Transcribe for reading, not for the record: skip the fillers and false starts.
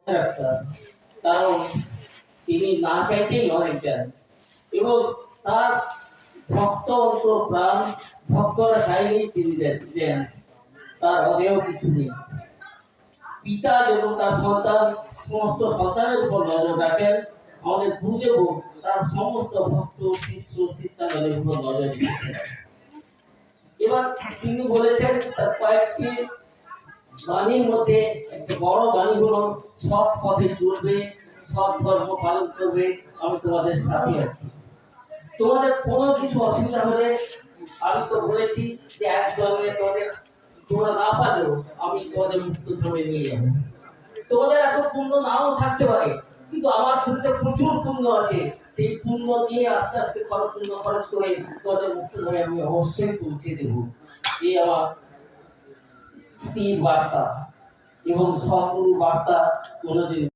রাখতে, কারণ তিনি না চাইতেই অনেক দেন এবং তার ভক্ত অন্তর প্রাণ, ভক্তরা চাইলেই তিনি দেন, তার অদেয় কিছু নেই। পিতা এবং তার সন্তান সমস্ত সন্তানের উপর নজর রাখেন, আমাদের গুরুদেব তার সমস্ত ভক্ত শিষ্য শিষ্যাদের উপর নজর রেখেছেন। এবার তিনি বলেছেন তার কয়েকটি বাণীর মধ্যে একটা বড় বাণী হলো সৎ পথে চলবে, সৎ ধর্ম পালন করবে, আমি তোমাদের সাথে আছি। তোমাদের কোনো কিছু অসুবিধা হলে আমি তো বলেছি যে এক জন্মে তোমাদের তোমরা না পারলেও আমি তোমাদের মুক্ত ধরে নিয়ে যাবো। তোমাদের এত পুণ্য নাও থাকতে পারে, কিন্তু আমার শরীরে প্রচুর পুণ্য আছে, সেই পুণ্য দিয়ে আস্তে আস্তে পুণ্য খরচ করে তোমাদের মুক্ত ধরে আমি অবশ্যই পৌঁছে দেবো। এই আমার স্থির বার্তা এবং সদ্গুরু বার্তা কোনোদিন